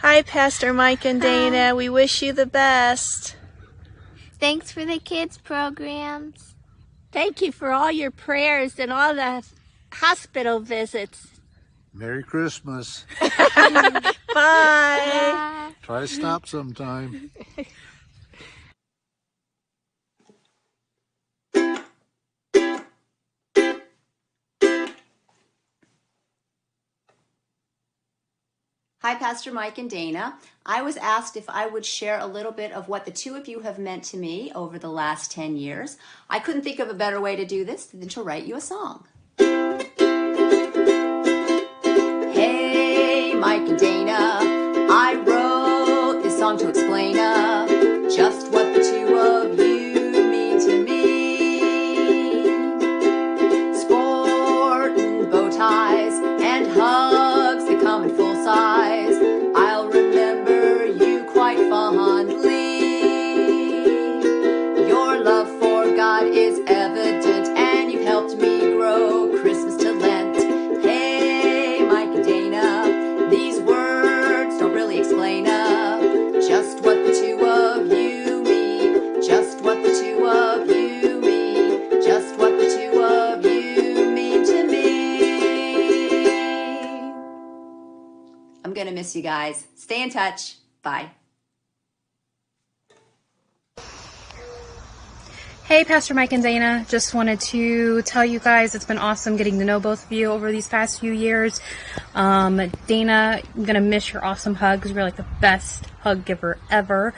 Hi, Pastor Mike and Dana. We wish you the best. Thanks for the kids' programs. Thank you for all your prayers and all the hospital visits. Merry Christmas. Bye. Bye. Try to stop sometime. Hi, Pastor Mike and Dana. I was asked if I would share a little bit of what the two of you have meant to me over the last 10 years. I couldn't think of a better way to do this than to write you a song. Hey, Mike and Dana, I wrote this song to explain just what the two of you mean to me. Sport and bow ties and hugs, they come in full size. I'll remember you quite fondly. Your love for God is evident, and you've helped me grow Christmas to Lent. Hey, Mike and Dana, these words don't really explain just what the two of you mean, just what the two of you mean, just what the two of you mean to me. I'm gonna miss you guys. Stay in touch. Bye. Hey, Pastor Mike and Dana. Just wanted to tell you guys it's been awesome getting to know both of you over these past few years. Dana, I'm going to miss your awesome hugs. You're like the best hug giver ever.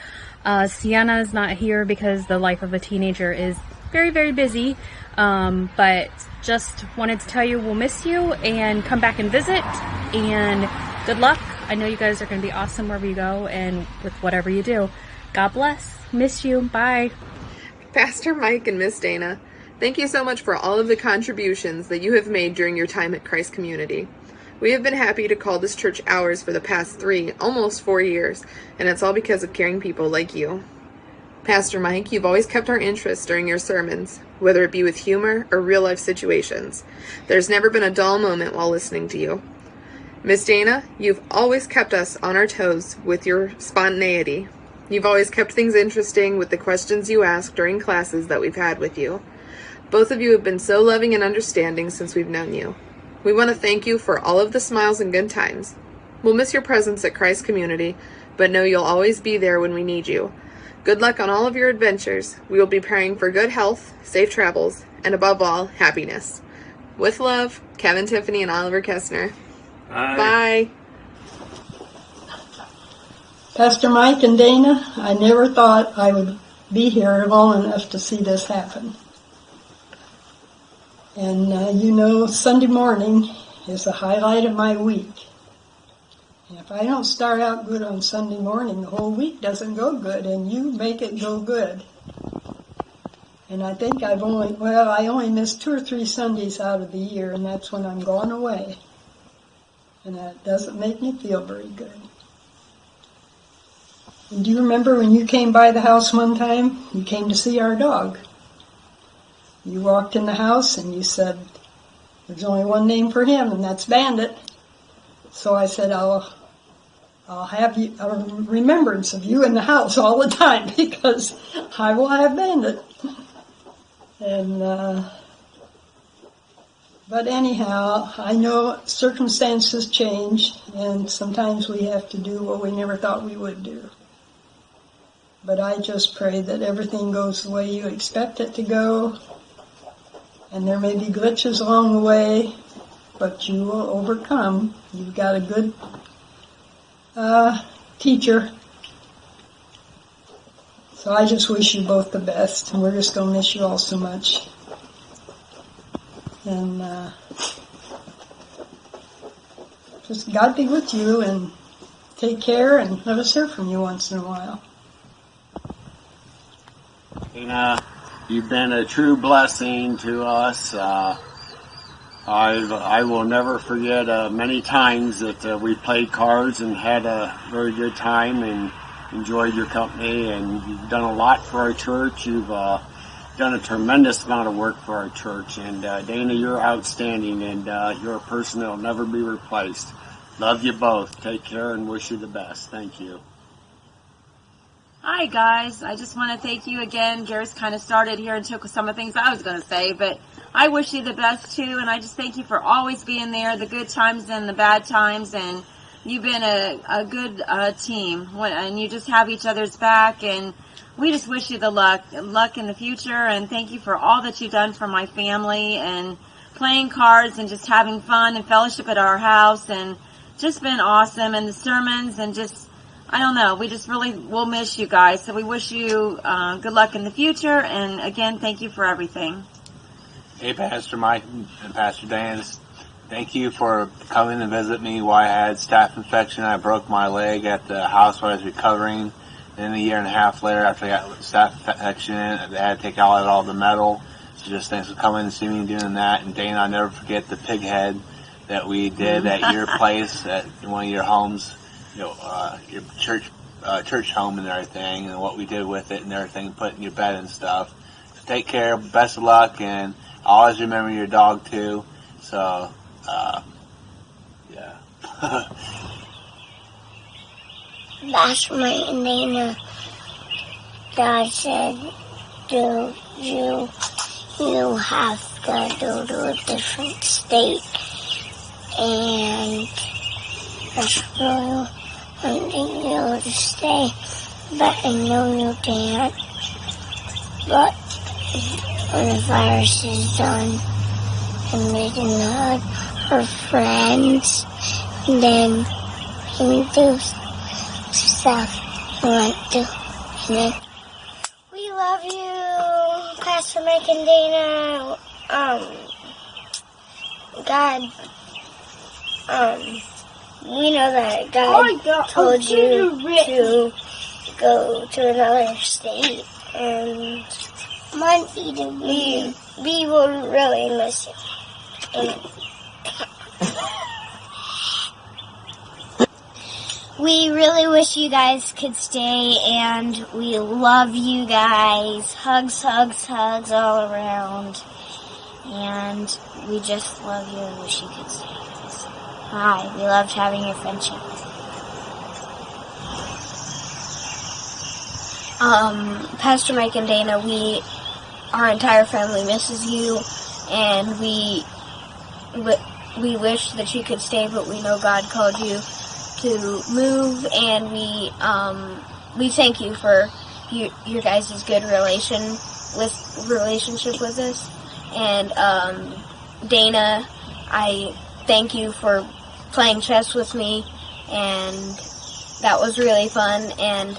Sienna is not here because the life of a teenager is very, very busy. But just wanted to tell you we'll miss you and come back and visit. And good luck. I know you guys are going to be awesome wherever you go and with whatever you do. God bless. Miss you. Bye. Pastor Mike and Miss Dana, thank you so much for all of the contributions that you have made during your time at Christ Community. We have been happy to call this church ours for the past 3, almost 4 years, and it's all because of caring people like you. Pastor Mike, you've always kept our interest during your sermons, whether it be with humor or real-life situations. There's never been a dull moment while listening to you. Miss Dana, you've always kept us on our toes with your spontaneity. You've always kept things interesting with the questions you ask during classes that we've had with you. Both of you have been so loving and understanding since we've known you. We want to thank you for all of the smiles and good times. We'll miss your presence at Christ Community, but know you'll always be there when we need you. Good luck on all of your adventures. We will be praying for good health, safe travels, and above all, happiness. With love, Kevin, Tiffany, and Oliver Kessner. Bye. Bye. Pastor Mike and Dana, I never thought I would be here long enough to see this happen. And Sunday morning is the highlight of my week. And if I don't start out good on Sunday morning, the whole week doesn't go good, and you make it go good. And I think I only missed 2 or 3 Sundays out of the year, and that's when I'm gone away. And that doesn't make me feel very good. And do you remember when you came by the house one time? You came to see our dog. You walked in the house and you said, there's only one name for him, and that's Bandit. So I said, I'll have a remembrance of you in the house all the time because I will have Bandit. And but anyhow, I know circumstances change, and sometimes we have to do what we never thought we would do. But I just pray that everything goes the way you expect it to go. And there may be glitches along the way, but you will overcome. You've got a good teacher. So I just wish you both the best. And we're just going to miss you all so much. And just God be with you, and take care, and let us hear from you once in a while. Dana, you've been a true blessing to us. I will never forget many times that we played cards and had a very good time and enjoyed your company. And you've done a lot for our church. You've done a tremendous amount of work for our church. And Dana, you're outstanding, and you're a person that will never be replaced. Love you both. Take care and wish you the best. Thank you. Hi guys, I just want to thank you again. Gary's kind of started here and took some of the things I was going to say, but I wish you the best too, and I just thank you for always being there, the good times and the bad times, and you've been a good team, and you just have each other's back, and we just wish you the luck in the future, and thank you for all that you've done for my family, and playing cards, and just having fun and fellowship at our house, and just been awesome, and the sermons, and just, I don't know, we just really will miss you guys, so we wish you good luck in the future, and again, thank you for everything. Hey, Pastor Mike and Pastor Dan, thank you for coming and visit me while I had staph infection. I broke my leg at the house while I was recovering. Then a year and a half later, after I got staph infection, they had to take out all the metal. So just thanks for coming and seeing me doing that. And Dana, I'll never forget the pig head that we did at your place, at one of your homes, your church home and everything, and what we did with it and everything, put in your bed and stuff. So take care, best of luck, and always remember your dog too. So, yeah. Pastor Mike and Dana, God said, you have to go to a different state, and that's really wanting you to stay, but I know you can't. But when the virus is done and we can hug our friends, then we can do stuff we want to. And then we love you, Pastor Mike and Dana. God, we know that God told you to go to another state, and we will really miss you. Amen. We really wish you guys could stay, and we love you guys. Hugs, hugs, hugs all around. And we just love you and wish you could stay with us. Hi, we loved having your friendship. Pastor Mike and Dana, our entire family misses you, and we wish that you could stay, but we know God called you to move, and we thank you for your guys' good relationship with us. And Dana, I thank you for playing chess with me, and that was really fun. And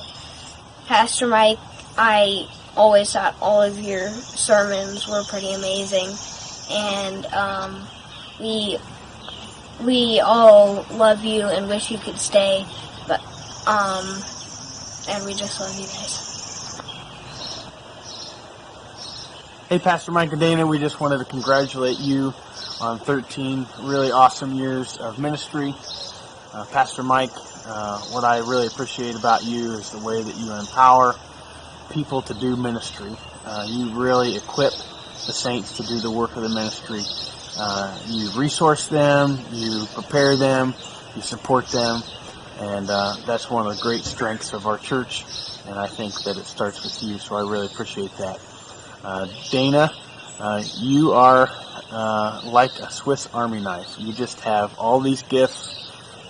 Pastor Mike, I always thought all of your sermons were pretty amazing, and we all love you and wish you could stay, but and we just love you guys. Hey, Pastor Mike and Dana, we just wanted to congratulate you on 13 really awesome years of ministry. Pastor Mike, what I really appreciate about you is the way that you empower people to do ministry. You really equip the saints to do the work of the ministry. You resource them, you prepare them, you support them, and that's one of the great strengths of our church, and I think that it starts with you, so I really appreciate that. Dana, you are like a Swiss Army knife. You just have all these gifts,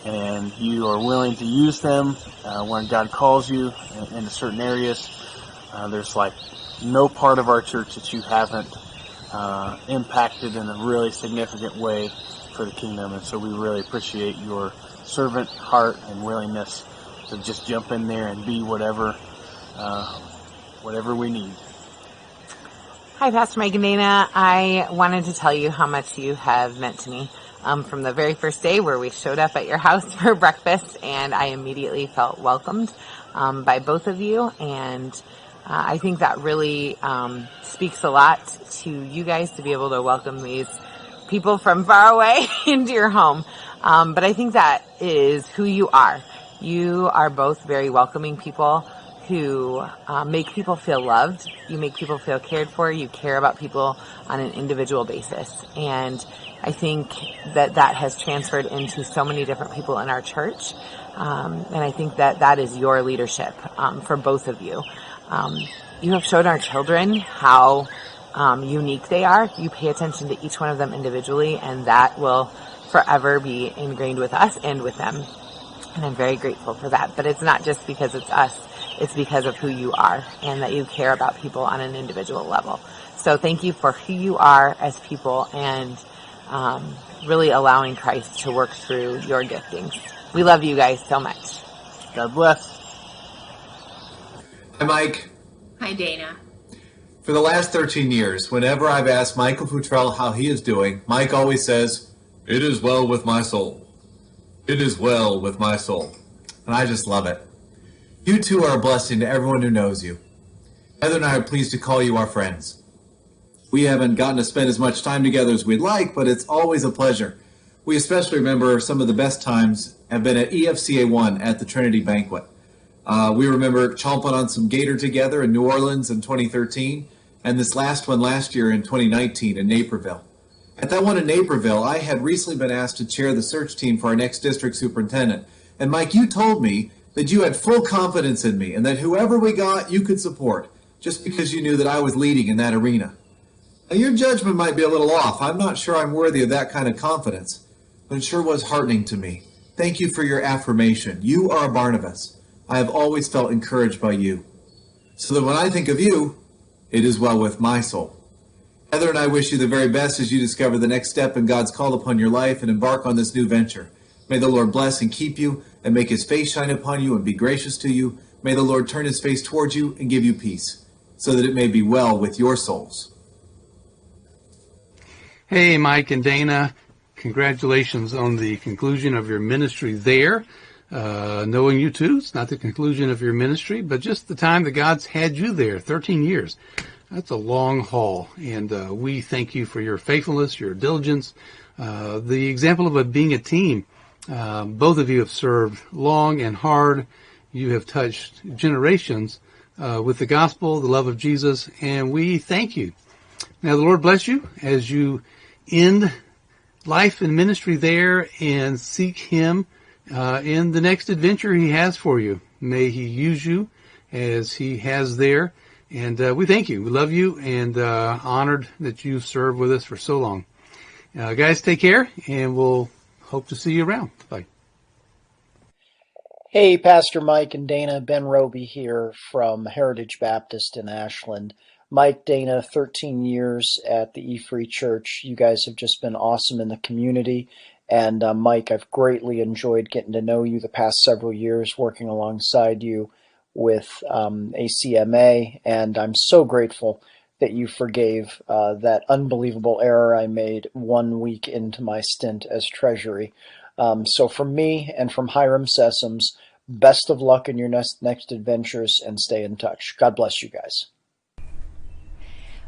and you are willing to use them when God calls you into certain areas. There's like no part of our church that you haven't impacted in a really significant way for the kingdom, and so we really appreciate your servant heart and willingness to just jump in there and be whatever we need. Hi, Pastor Mike and Dana. I wanted to tell you how much you have meant to me from the very first day where we showed up at your house for breakfast, and I immediately felt welcomed by both of you, and I think that really speaks a lot to you guys to be able to welcome these people from far away into your home. But I think that is who you are. You are both very welcoming people who make people feel loved. You make people feel cared for. You care about people on an individual basis. And I think that has transferred into so many different people in our church. And I think that is your leadership for both of you. You have shown our children how unique they are. You pay attention to each one of them individually, and that will forever be ingrained with us and with them. And I'm very grateful for that. But it's not just because it's us. It's because of who you are and that you care about people on an individual level. So thank you for who you are as people and really allowing Christ to work through your giftings. We love you guys so much. God bless. Hi, Mike. Hi, Dana. For the last 13 years, whenever I've asked Michael Futrell how he is doing, Mike always says, "It is well with my soul. It is well with my soul." And I just love it. You two are a blessing to everyone who knows you. Heather and I are pleased to call you our friends. We haven't gotten to spend as much time together as we'd like, but it's always a pleasure. We especially remember some of the best times have been at EFCA 1 at the Trinity Banquet. We remember chomping on some gator together in New Orleans in 2013, and this last one last year in 2019 in Naperville. At that one in Naperville, I had recently been asked to chair the search team for our next district superintendent. And Mike, you told me that you had full confidence in me and that whoever we got, you could support, just because you knew that I was leading in that arena. Now, your judgment might be a little off. I'm not sure I'm worthy of that kind of confidence, but it sure was heartening to me. Thank you for your affirmation. You are a Barnabas. I have always felt encouraged by you. So that when I think of you, it is well with my soul. Heather and I wish you the very best as you discover the next step in God's call upon your life and embark on this new venture. May the Lord bless and keep you and make his face shine upon you and be gracious to you. May the Lord turn his face towards you and give you peace, so that it may be well with your souls. Hey, Mike and Dana, congratulations on the conclusion of your ministry there. Knowing you two, it's not the conclusion of your ministry, but just the time that God's had you there, 13 years. That's a long haul, and we thank you for your faithfulness, your diligence, the example of being a team. Both of you have served long and hard. You have touched generations with the gospel, the love of Jesus, and we thank you. Now, the Lord bless you as you end life and ministry there and seek him in the next adventure he has for you. May he use you as he has there. And we thank you. We love you and honored that you've served with us for so long. Guys, take care, and we'll hope to see you around. Bye. Hey, Pastor Mike and Dana, Ben Roby here from Heritage Baptist in Ashland. Mike, Dana, 13 years at the E-Free Church. You guys have just been awesome in the community. And Mike, I've greatly enjoyed getting to know you the past several years, working alongside you with ACMA. And I'm so grateful that you forgave that unbelievable error I made 1 week into my stint as Treasury. So from me and from Hiram Sessoms, best of luck in your next adventures and stay in touch. God bless you guys.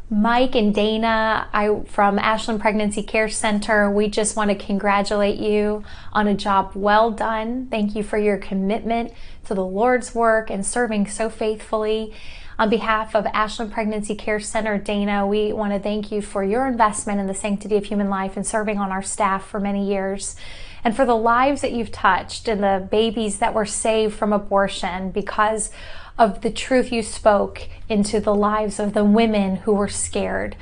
Mike and Dana, from Ashland Pregnancy Care Center, we just want to congratulate you on a job well done. Thank you for your commitment to the Lord's work and serving so faithfully. On behalf of Ashland Pregnancy Care Center, Dana, we want to thank you for your investment in the sanctity of human life and serving on our staff for many years, and for the lives that you've touched and the babies that were saved from abortion because of the truth you spoke into the lives of the women who were scared.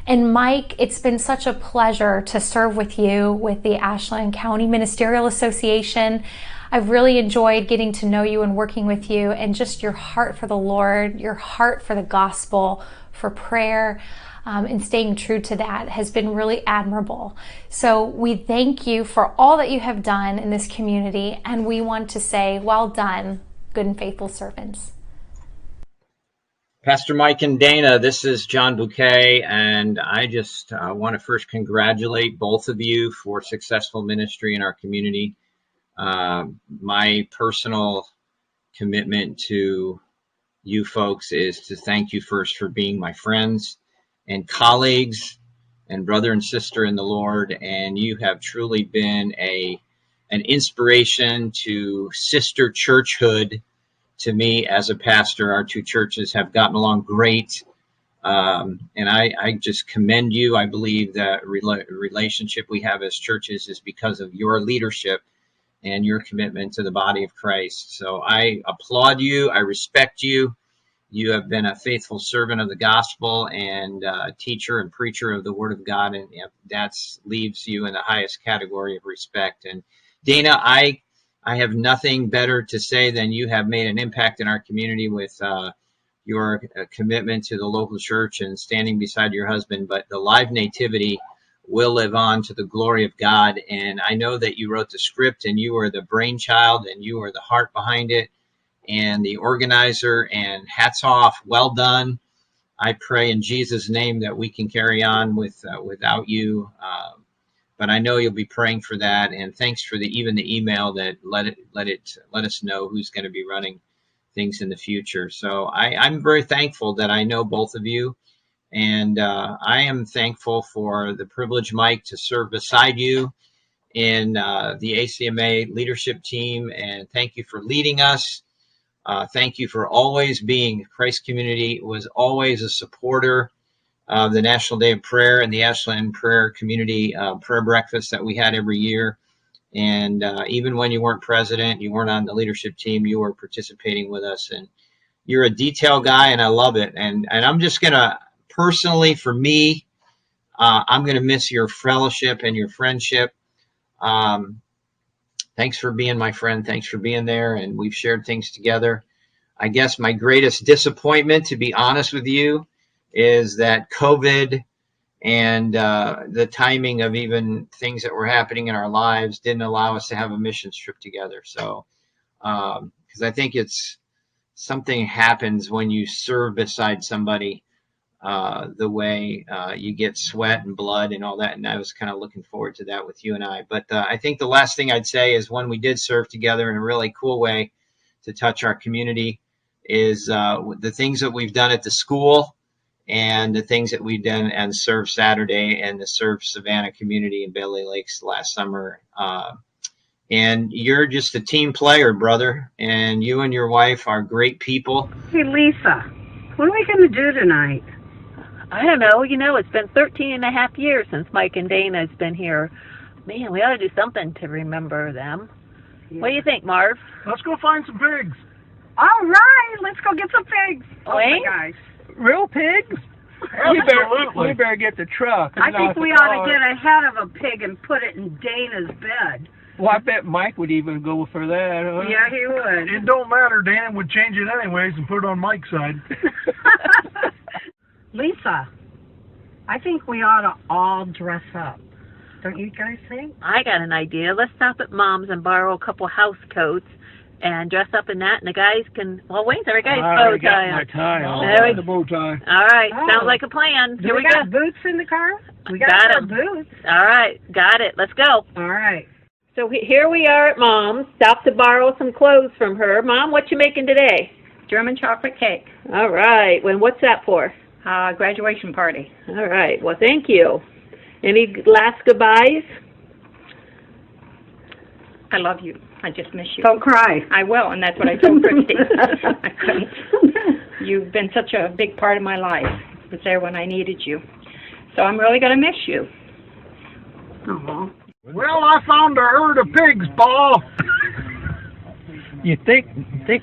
And Mike, it's been such a pleasure to serve with you with the Ashland County Ministerial Association. I've really enjoyed getting to know you and working with you, and just your heart for the Lord, your heart for the gospel, for prayer, and staying true to that has been really admirable. So we thank you for all that you have done in this community, and we want to say, well done, good and faithful servants. Pastor Mike and Dana, this is John Bouquet, and I just want to first congratulate both of you for successful ministry in our community. My personal commitment to you folks is to thank you first for being my friends and colleagues and brother and sister in the Lord, and you have truly been an inspiration to sister churchhood to me as a pastor. Our two churches have gotten along great. And I just commend you. I believe that relationship we have as churches is because of your leadership and your commitment to the body of Christ. So I applaud you. I respect you. You have been a faithful servant of the gospel and teacher and preacher of the word of God. And that leaves you in the highest category of respect. And Dana, I have nothing better to say than you have made an impact in our community with your commitment to the local church and standing beside your husband. But the live nativity will live on to the glory of God. And I know that you wrote the script and you were the brainchild and you were the heart behind it and the organizer, and hats off. Well done. I pray in Jesus' name that we can carry on without you. But I know you'll be praying for that. And thanks for even the email that let us know who's going to be running things in the future. So I'm very thankful that I know both of you. And I am thankful for the privilege, Mike, to serve beside you in the ACMA leadership team. And thank you for leading us. Thank you for always being. Christ Community was always a supporter of the National Day of Prayer and the Ashland Prayer Community Prayer Breakfast that we had every year. And even when you weren't president, you weren't on the leadership team, you were participating with us. And you're a detail guy, and I love it. And I'm just going to, personally, for me, I'm going to miss your fellowship and your friendship. Thanks for being my friend. Thanks for being there. And we've shared things together. I guess my greatest disappointment, to be honest with you, is that COVID and the timing of even things that were happening in our lives didn't allow us to have a missions trip together. So, because I think it's something happens when you serve beside somebody, the way you get sweat and blood and all that. And I was kind of looking forward to that with you and I. But I think the last thing I'd say is when we did serve together in a really cool way to touch our community is the things that we've done at the school and the things that we've done and Serve Saturday and the Serve Savannah community in Bailey Lakes last summer. And you're just a team player, brother. And you and your wife are great people. Hey, Lisa, what are we going to do tonight? I don't know. You know, it's been 13 and a half years since Mike and Dana has been here. Man, we ought to do something to remember them. Yeah. What do you think, Marv? Let's go find some pigs. All right, let's go get some pigs. Oh, my gosh. Real pigs? Absolutely. We better get the truck. I think we ought to get a head of a pig and put it in Dana's bed. Well, I bet Mike would even go for that. Huh? Yeah, he would. It don't matter. Dana would change it anyways and put it on Mike's side. Lisa, I think we ought to all dress up. Don't you guys think? I got an idea. Let's stop at Mom's and borrow a couple house coats and dress up in that, and the guys can, well, Wayne's every guy's bow tie on. My tie on. There we The bow tie. All right, Oh. sounds like a plan. Do Here we we got go. boots in the car? We got Got our 'em. boots. All right, got it. Let's go. All right. So here we are at Mom's. Stopped to borrow some clothes from her. Mom, what you making today? German chocolate cake. All right. Well, what's that for? Graduation party. All right. Well, thank you. Any last goodbyes? I love you. I just miss you. Don't cry. I will, and that's what I told Christy. I couldn't. You've been such a big part of my life. I was there when I needed you. So I'm really going to miss you. Aww. Well, I found a herd of pigs, Paul. You think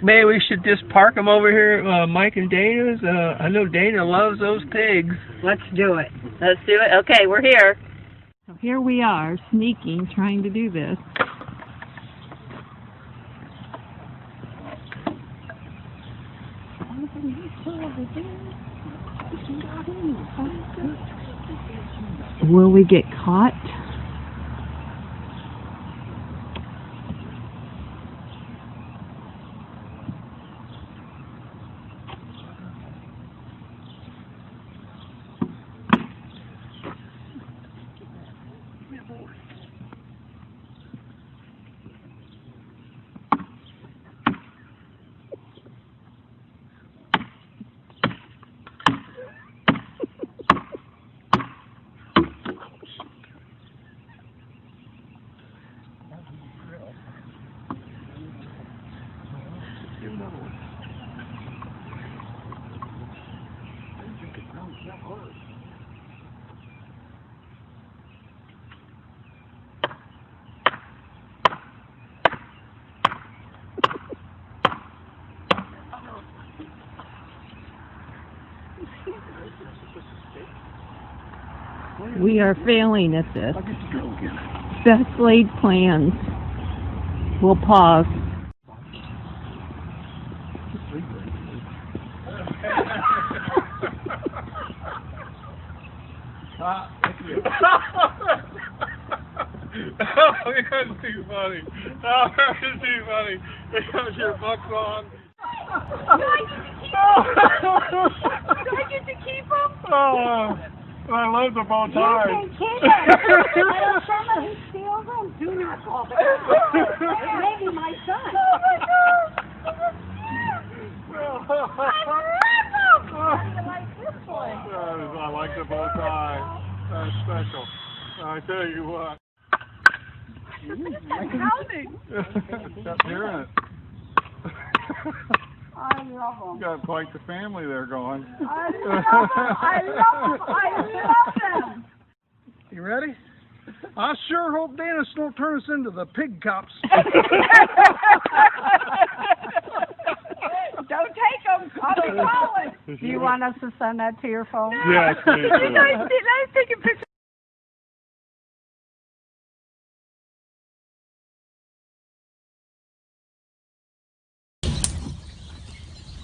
maybe we should just park them over here at Mike and Dana's? I know Dana loves those pigs. Let's do it. Let's do it. Okay, we're here. So here we are, sneaking, trying to do this. Will we get caught? We are failing at this. Best laid plans. We'll pause. That's too funny. Oh, that's too funny. Because your buck's on. Do I get to keep them? Oh, I love the bow tie. You can keep them. I don't somebody steal them. Do not call them. Maybe my son. Oh my God. I like this one. I like the bow tie. That's special. I tell you what. Stop hearing it. I love them. You got quite the family there going. I love them. You ready? I sure hope Dennis don't turn us into the pig cops. Don't take them. I'll be calling. Do you want us to send that to your phone? Yes, please. Let's take a picture.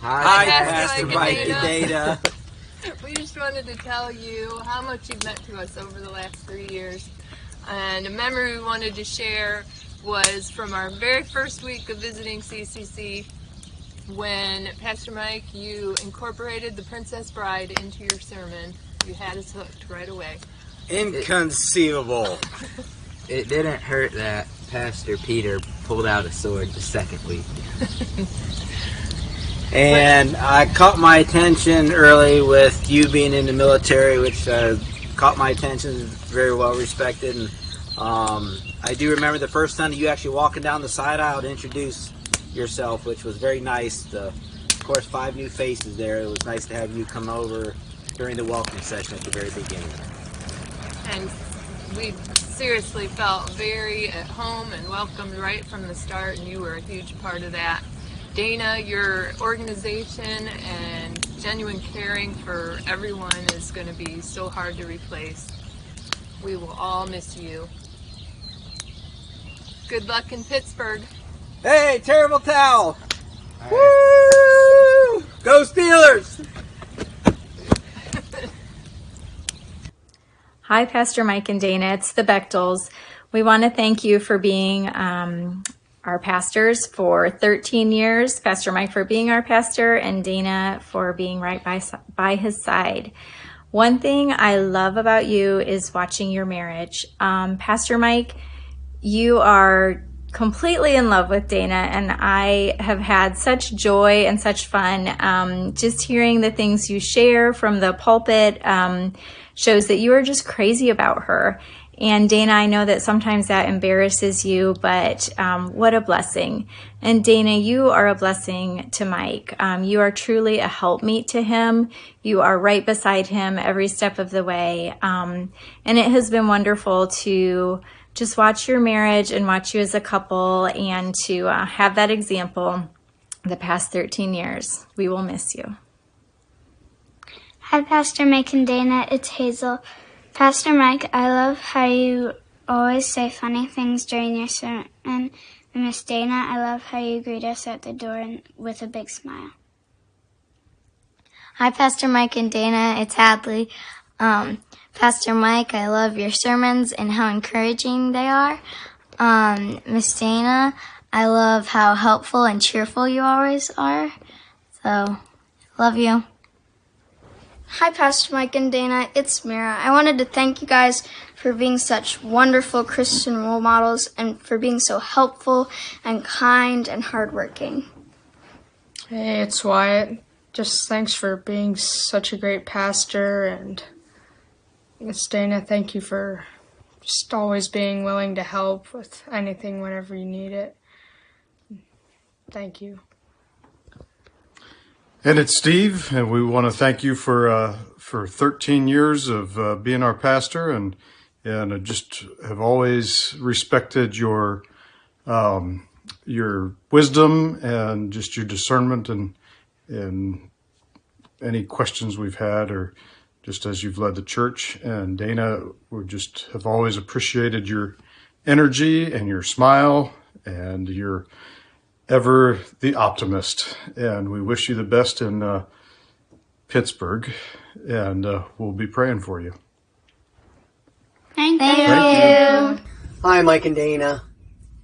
Hi, Pastor Mike and Dana. We just wanted to tell you how much you've meant to us over the last 3 years. And a memory we wanted to share was from our very first week of visiting CCC when, Pastor Mike, you incorporated the Princess Bride into your sermon. You had us hooked right away. Inconceivable. It didn't hurt that Pastor Peter pulled out a sword the second week. And I caught my attention early with you being in the military, which caught my attention, very well respected. And I do remember the first time that you actually walking down the side aisle to introduce yourself, which was very nice. Of course, 5 new faces there. It was nice to have you come over during the welcome session at the very beginning. And we seriously felt very at home and welcomed right from the start, and you were a huge part of that. Dana, your organization and genuine caring for everyone is going to be so hard to replace. We will all miss you. Good luck in Pittsburgh. Hey, terrible towel! Woo! Go Steelers! Hi, Pastor Mike and Dana. It's the Bechtels. We want to thank you for being our pastors for 13 years. Pastor Mike for being our pastor, and Dana for being right by his side. One thing I love about you is watching your marriage. Pastor Mike, you are completely in love with Dana, and I have had such joy and such fun. Just hearing the things you share from the pulpit shows that you are just crazy about her. And Dana, I know that sometimes that embarrasses you, but what a blessing. And Dana, you are a blessing to Mike. You are truly a helpmeet to him. You are right beside him every step of the way. And it has been wonderful to just watch your marriage and watch you as a couple, and to have that example the past 13 years. We will miss you. Hi, Pastor Mike and Dana. It's Hazel. Pastor Mike, I love how you always say funny things during your sermon. And Miss Dana, I love how you greet us at the door with a big smile. Hi, Pastor Mike and Dana. It's Hadley. Pastor Mike, I love your sermons and how encouraging they are. Miss Dana, I love how helpful and cheerful you always are. So, love you. Hi, Pastor Mike and Dana. It's Mira. I wanted to thank you guys for being such wonderful Christian role models and for being so helpful and kind and hardworking. Hey, it's Wyatt. Just thanks for being such a great pastor, and Miss Dana, thank you for just always being willing to help with anything whenever you need it. Thank you. And it's Steve, and we want to thank you for for 13 years of being our pastor, and I just have always respected your wisdom and just your discernment and any questions we've had, or just as you've led the church. And Dana, we just have always appreciated your energy and your smile, and you're ever the optimist. And we wish you the best in Pittsburgh, and we'll be praying for you. Thank you. Hi, Mike and Dana.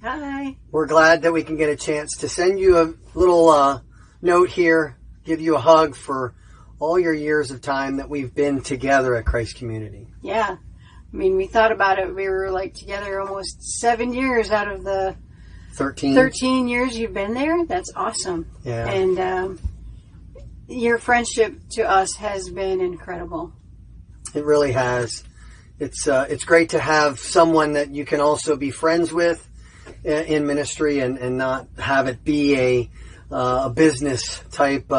Hi. We're glad that we can get a chance to send you a little note here, give you a hug for all your years of time that we've been together at Christ Community. Yeah. I mean, we thought about it. We were like together almost 7 years out of the 13 years you've been there. That's awesome. Yeah. And your friendship to us has been incredible. It really has. It's great to have someone that you can also be friends with in ministry, and not have it be a business type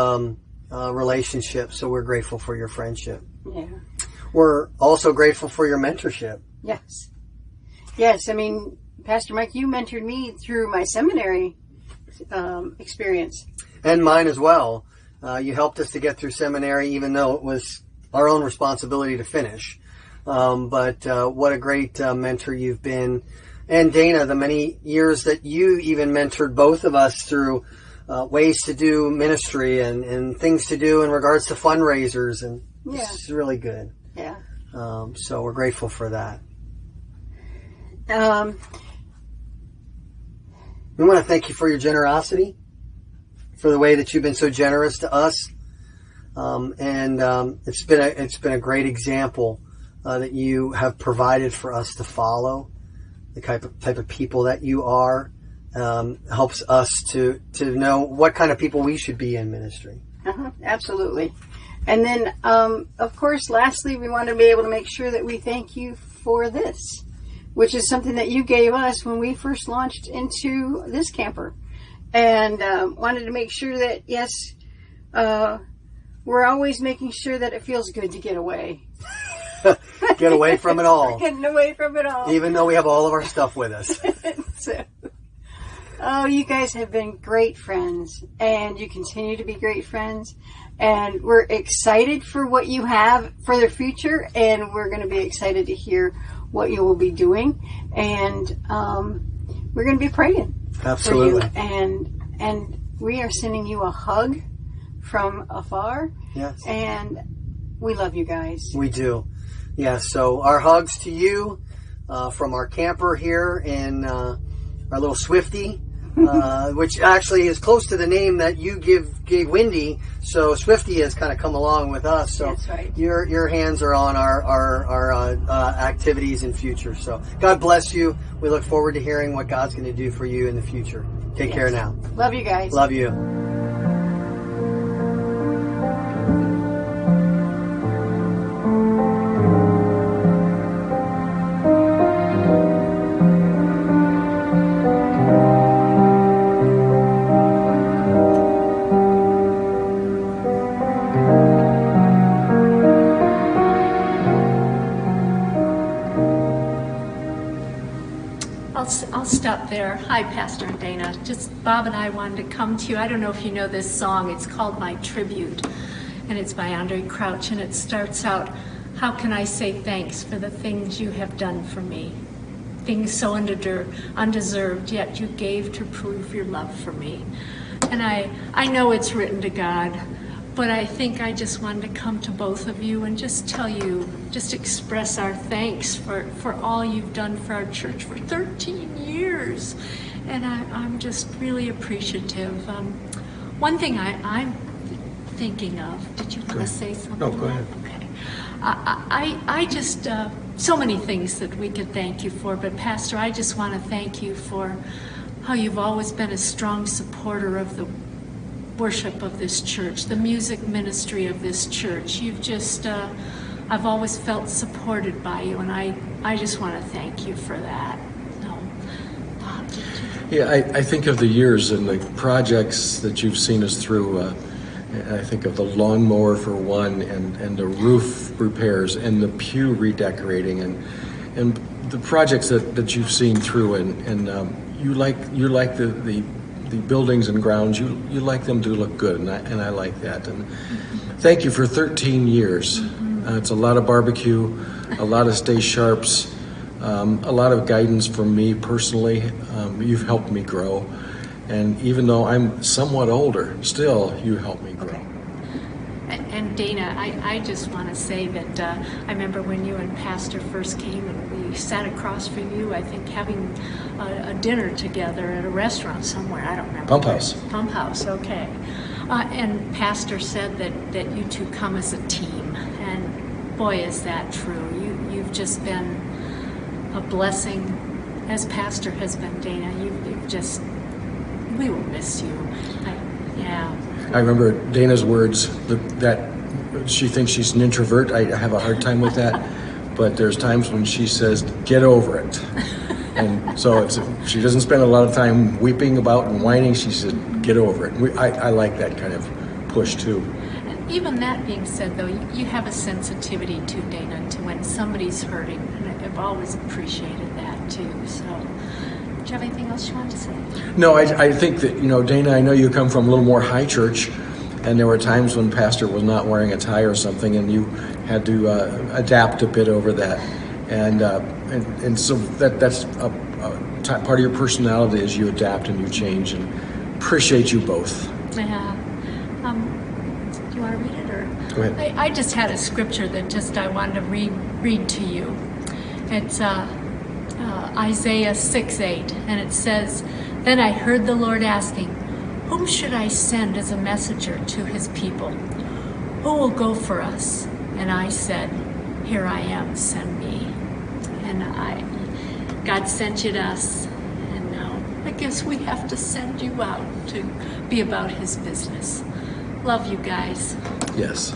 relationship. So we're grateful for your friendship. Yeah. We're also grateful for your mentorship. Yes. Yes. I mean, Pastor Mike, you mentored me through my seminary experience. And mine as well. You helped us to get through seminary, even though it was our own responsibility to finish. But what a great mentor you've been. And Dana, the many years that you even mentored both of us through ways to do ministry and things to do in regards to fundraisers. And it's really good. Yeah. So we're grateful for that. We want to thank you for your generosity, for the way that you've been so generous to us. It's been a great example that you have provided for us to follow. The type of people that you are helps us to know what kind of people we should be in ministry. Absolutely. And then, of course, lastly, we want to be able to make sure that we thank you for this, which is something that you gave us when we first launched into this camper. And wanted to make sure that, yes, we're always making sure that it feels good to get away. Get away from it all. We're getting away from it all. Even though we have all of our stuff with us. You guys have been great friends, and you continue to be great friends. And we're excited for what you have for the future, and we're going to be excited to hear what you will be doing. And we're going to be praying. Absolutely. For you. And we are sending you a hug from afar. Yes. And we love you guys. We do. Yeah, so our hugs to you from our camper here in our little Swifty, which actually is close to the name that you gave Wendy. So Swifty has kind of come along with us. So that's right. Your hands are on our activities in future. So God bless you. We look forward to hearing what God's going to do for you in the future. Take care now. Love you guys. Love you. I'll stop there. Hi, Pastor and Dana. Just Bob and I wanted to come to you. I don't know if you know this song. It's called My Tribute, and it's by Andre Crouch, and it starts out, how can I say thanks for the things you have done for me? Things so undeserved, yet you gave to prove your love for me. And I know it's written to God, but I think I just wanted to come to both of you and just tell you, just express our thanks for all you've done for our church for 13 years. And I'm just really appreciative. One thing I'm thinking of, did you want to say something? No, go ahead. Okay. I just, so many things that we could thank you for, but Pastor, I just want to thank you for how you've always been a strong supporter of the worship of this church, the music ministry of this church. You've just, I've always felt supported by you, and I just want to thank you for that. No. Bob, did you? Yeah, I think of the years and the projects that you've seen us through. And I think of the lawnmower for one, and the roof repairs, and the pew redecorating, and the projects that you've seen through, and you like the buildings and grounds. You like them to look good, and I like that. And thank you for 13 years. It's a lot of barbecue, a lot of stay sharps, a lot of guidance from me personally. You've helped me grow. And even though I'm somewhat older, still, you help me grow. And Dana, I just want to say that I remember when you and Pastor first came and we sat across from you, I think having a dinner together at a restaurant somewhere, I don't remember. Pump House. Pump House, okay. And Pastor said that you two come as a team. And boy, is that true. You've just been a blessing, as Pastor has been, Dana. You've just... We will miss you. I remember Dana's words that she thinks she's an introvert. I have a hard time with that. But there's times when she says, get over it. And so she doesn't spend a lot of time weeping about and whining. She said, get over it. I like that kind of push too. Even that being said, though, you have a sensitivity too, Dana, to when somebody's hurting. And I've always appreciated that too. So... Do you have anything else you want to say? No, I think that, Dana, I know you come from a little more high church, and there were times when Pastor was not wearing a tie or something, and you had to adapt a bit over that. And so that's part of your personality is you adapt and you change, and appreciate you both. Yeah. Do you want to read it? Or? Go ahead. I just had a scripture that I wanted to read to you. It's Isaiah 6:8, and it says, "Then I heard the Lord asking, whom should I send as a messenger to his people? Who will go for us? And I said, here I am, send me." And God sent you to us, and now I guess we have to send you out to be about his business. Love you guys. Yes.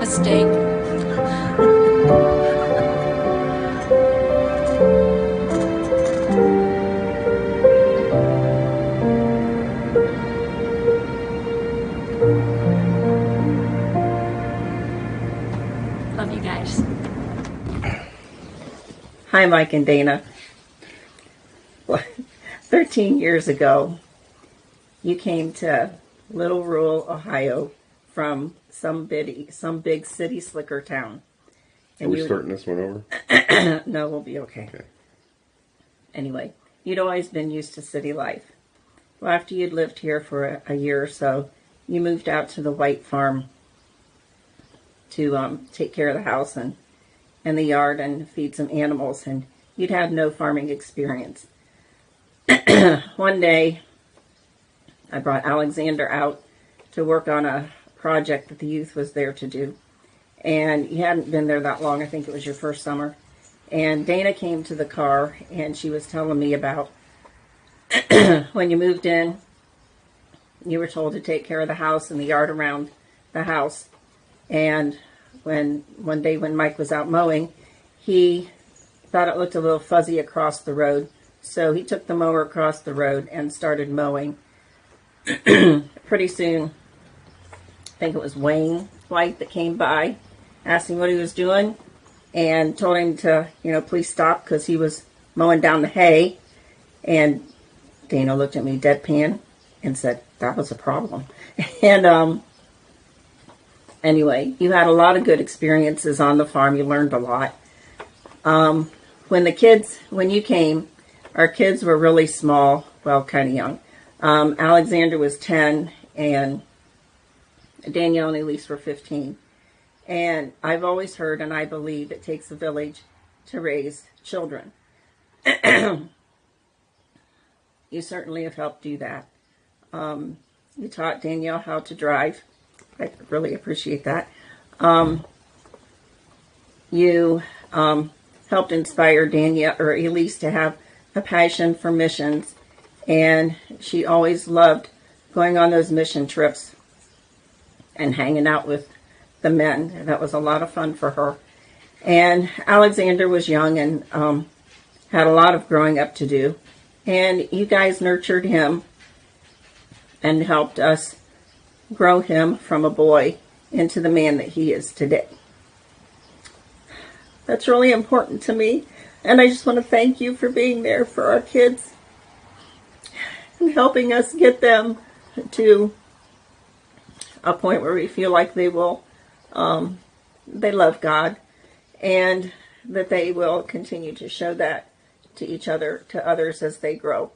Mistake. Love you guys. Hi, Mike and Dana. 13 years ago, you came to Little Rural, Ohio from some big city slicker town. And Are we starting this one over? No, we'll be okay. Anyway, you'd always been used to city life. Well, after you'd lived here for a year or so, you moved out to the white farm to take care of the house and the yard and feed some animals, and you'd had no farming experience. One day, I brought Alexander out to work on a project that the youth was there to do. And you hadn't been there that long. I think it was your first summer. And Dana came to the car, and she was telling me about when you moved in, you were told to take care of the house and the yard around the house. And one day when Mike was out mowing, he thought it looked a little fuzzy across the road. So he took the mower across the road and started mowing. Pretty soon, I think it was Wayne White that came by, asked him what he was doing, and told him to, please stop because he was mowing down the hay. And Dana looked at me deadpan and said, that was a problem. And anyway, you had a lot of good experiences on the farm. You learned a lot. When you came, our kids were really small, well, kind of young. Alexander was 10, and Danielle and Elise were 15. And I've always heard, and I believe, it takes a village to raise children. You certainly have helped do that. You taught Danielle how to drive. I really appreciate that. You helped inspire Danielle or Elise to have a passion for missions, and she always loved going on those mission trips and hanging out with the men. That was a lot of fun for her. And Alexander was young and had a lot of growing up to do. And you guys nurtured him and helped us grow him from a boy into the man that he is today. That's really important to me. And I just want to thank you for being there for our kids and helping us get them to a point where we feel like they will, they love God, and that they will continue to show that to each other, to others as they grow.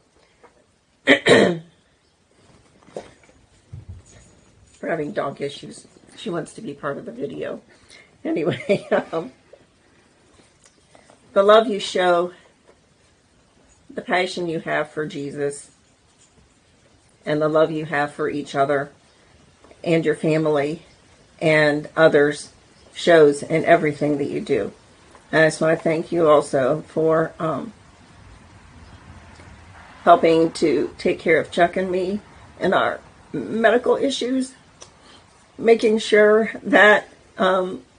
We're having dog issues. She wants to be part of the video. Anyway, the love you show, the passion you have for Jesus, and the love you have for each other and your family and others shows in everything that you do. And I just want to thank you also for helping to take care of Chuck and me and our medical issues, making sure that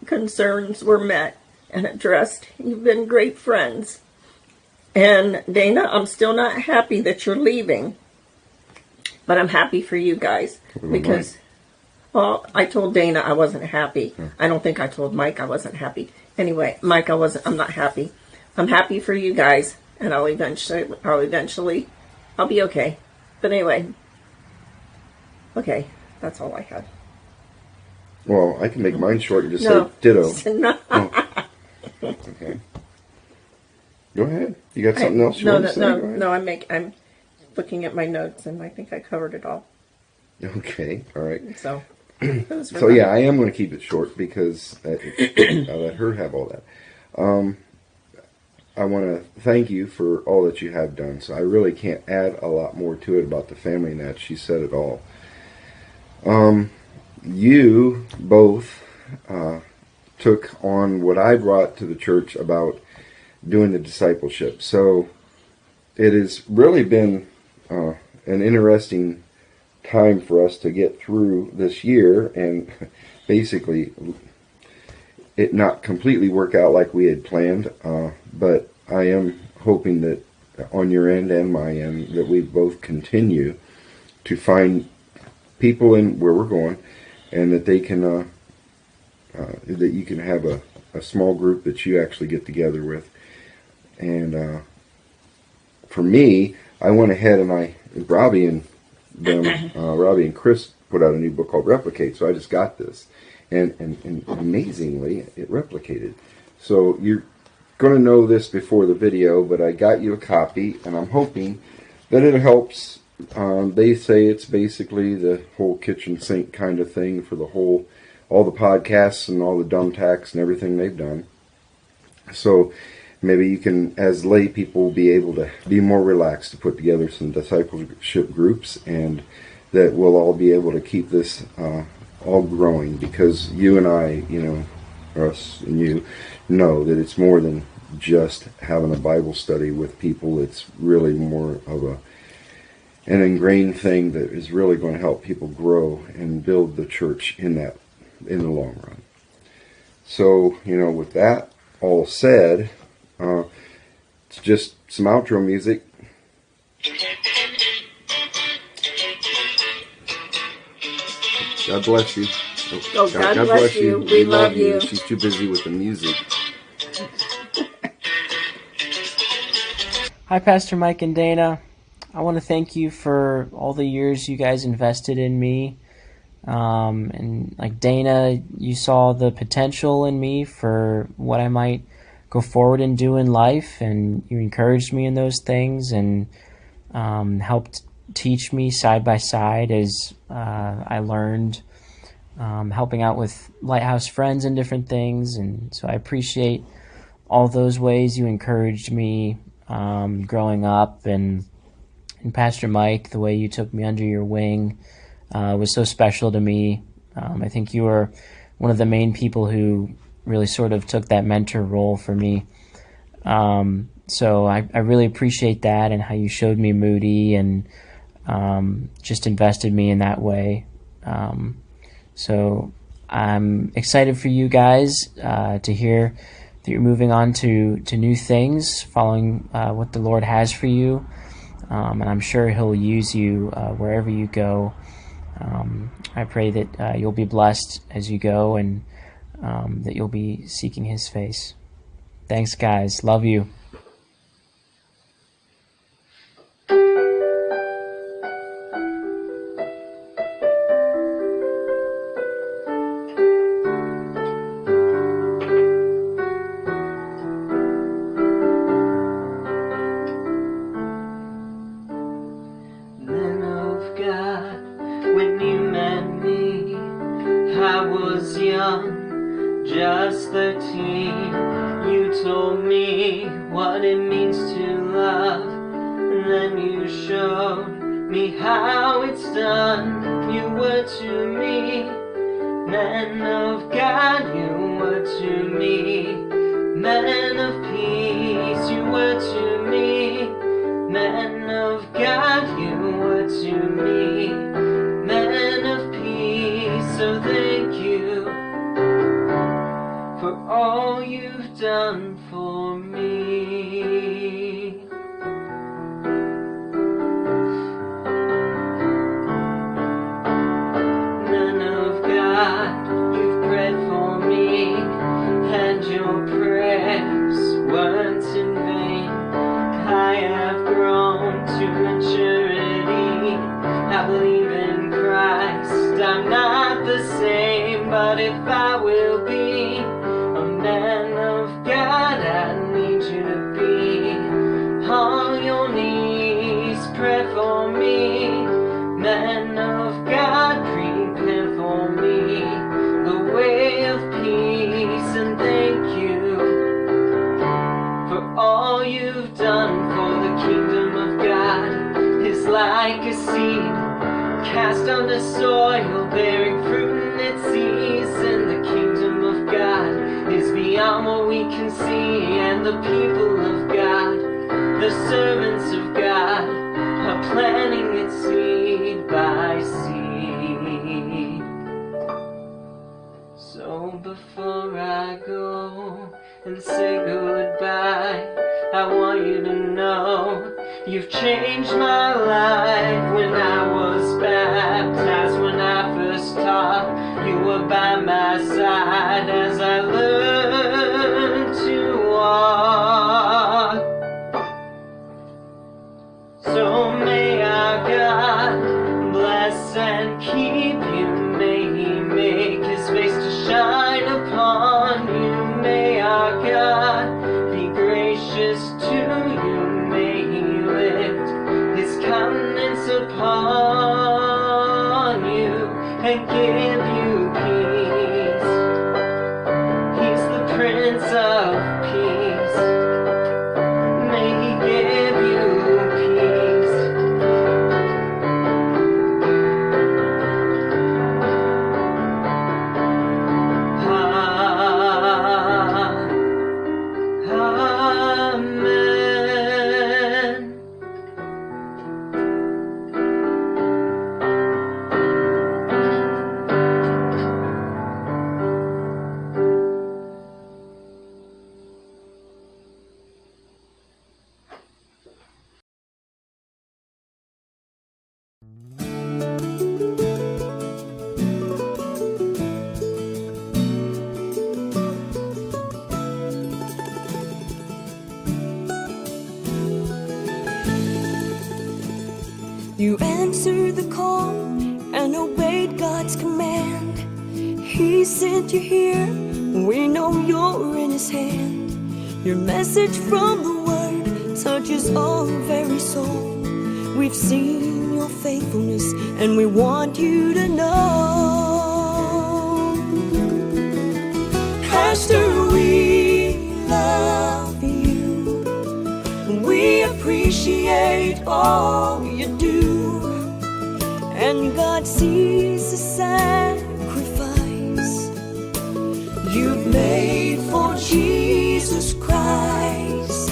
concerns were met and addressed. You've been great friends. And Dana, I'm still not happy that you're leaving, but I'm happy for you guys because, well, I told Dana I wasn't happy. I don't think I told Mike I wasn't happy. Anyway, Mike, I'm not happy. I'm happy for you guys, and I'll eventually, I'll be okay. But anyway, okay, that's all I had. Well, I can make mine short and just say ditto. No. Oh. Okay. Go ahead. You got something else you want to say? No, I'm looking at my notes, and I think I covered it all. Okay, all right. So, so yeah, I am going to keep it short because I'll let her have all that. I want to thank you for all that you have done. So I really can't add a lot more to it about the family and that. She said it all. You both took on what I brought to the church about doing the discipleship. So it has really been an interesting time for us to get through this year and basically it not completely work out like we had planned, but I am hoping that on your end and my end that we both continue to find people in where we're going and that they can that you can have a small group that you actually get together with. And for me, I went ahead and Robbie and Chris put out a new book called Replicate, so I just got this. And amazingly, it replicated. So you're going to know this before the video, but I got you a copy, and I'm hoping that it helps. They say it's basically the whole kitchen sink kind of thing for all the podcasts and all the dumb tacks and everything they've done. So maybe you can, as lay people, be able to be more relaxed to put together some discipleship groups, and that we'll all be able to keep this all growing, because you and I, us and you, know that it's more than just having a Bible study with people. It's really more of an ingrained thing that is really going to help people grow and build the church in the long run. So, with that all said, it's just some outro music. God bless you. Oh, God bless you. We love you. She's too busy with the music. Hi, Pastor Mike and Dana. I want to thank you for all the years you guys invested in me. And like Dana, you saw the potential in me for what I might go forward and do in life, and you encouraged me in those things and helped teach me side by side as I learned, helping out with Lighthouse Friends and different things. And so I appreciate all those ways you encouraged me growing up, and Pastor Mike, the way you took me under your wing was so special to me. I think you were one of the main people who really sort of took that mentor role for me. So I really appreciate that, and how you showed me Moody and just invested me in that way. So I'm excited for you guys to hear that you're moving on to new things, following what the Lord has for you. And I'm sure He'll use you wherever you go. I pray that you'll be blessed as you go, and that you'll be seeking His face. Thanks, guys. Love you. Men of God, when you met me, I was young, just 13. You told me what it means to love, and then you showed me how it's done. You were to me, men of God, you were to me, men of peace, you were to me, men of God, you were to me, men of peace. So thank you for all you've done for me. Men of God, you've prayed for me, and your prayers weren't in vain. I have grown to maturity. I believe in Christ. I'm not the same, but if I will be a man of God, I need you to be on your knees. Pray for me, men of God, prepare for me the way of peace. And thank you for all you've done, for the kingdom of God is like a seed cast on the soil, bearing fruit in its season. The kingdom of God is beyond what we can see, and the people of God, the servants of God, are planting its seed by seed. So before I go and say goodbye, I want you to know you've changed my life. When I was baptized, when I first taught, you were by my side as I learned to walk. So may our God bless and keep you. May He make His face to shine upon you. May our God be gracious to you. May He lift His countenance upon you and give you peace. He's the Prince of Peace. May He give you peace. Amen. You answered the call and obeyed God's command. He sent you here, we know you're in His hand. Your message from the Word touches our very soul. We've seen your faithfulness and we want you to know. Pastor, we love you. We appreciate all you do. And God sees the sacrifice you've made for Jesus Christ.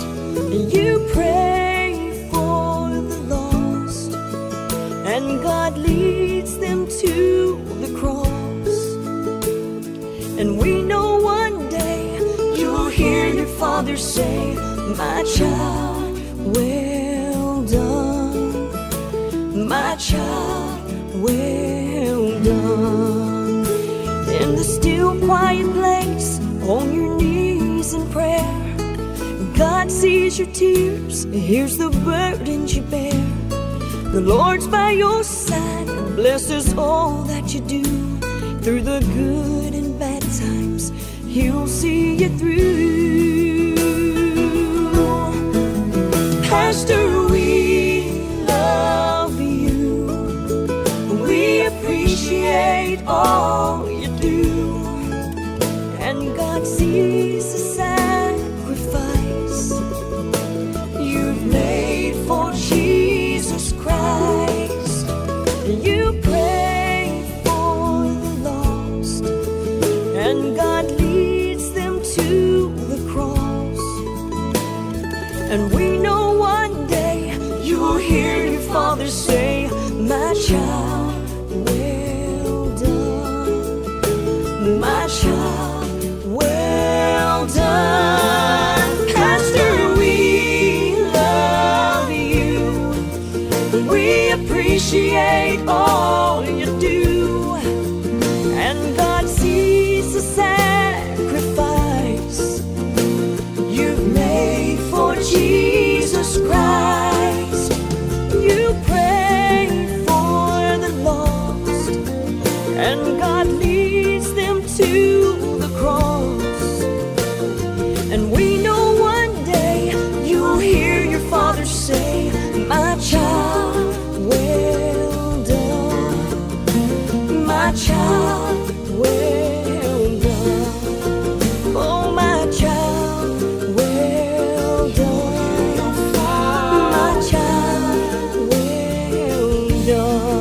You pray for the lost, and God leads them to the cross. Father say, my child, well done. My child, well done. In the still quiet place, on your knees in prayer, God sees your tears, hears the burdens you bear. The Lord's by your side and blesses all that you do. Through the good and bad times, He'll see you through. Pastor, we love you. We appreciate all you do. And God sees the sacrifice you've made for Jesus Christ. You pray for the lost, and God leads them to the cross. And we know one day you'll hear your Father say, my child, well done. My child, well done. Pastor, we love you. We appreciate all you do. And God sees the sacrifice you've made for Jesus Christ. You pray for the lost, and God leads them to the cross. And we know one day you'll hear your Father say, my child, well done. My child, well done. Oh, my child, well done. My child, well done.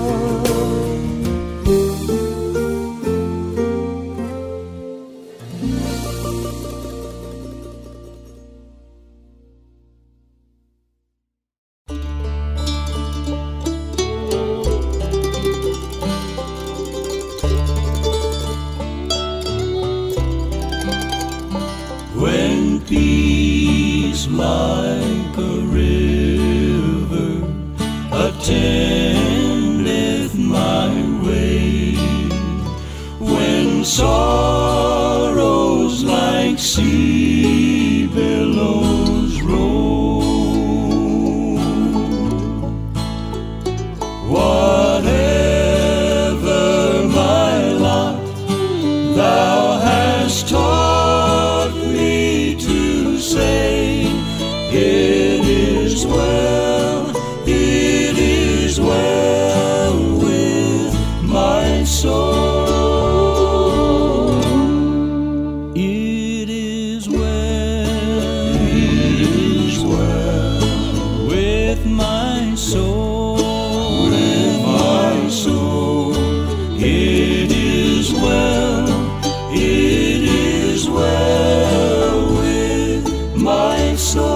When peace like a river attendeth my way, when sorrows like sea billows roll, whatever my lot, Thou hast taught me to say, it is well with my soul. It is well with my soul, It is well with my soul.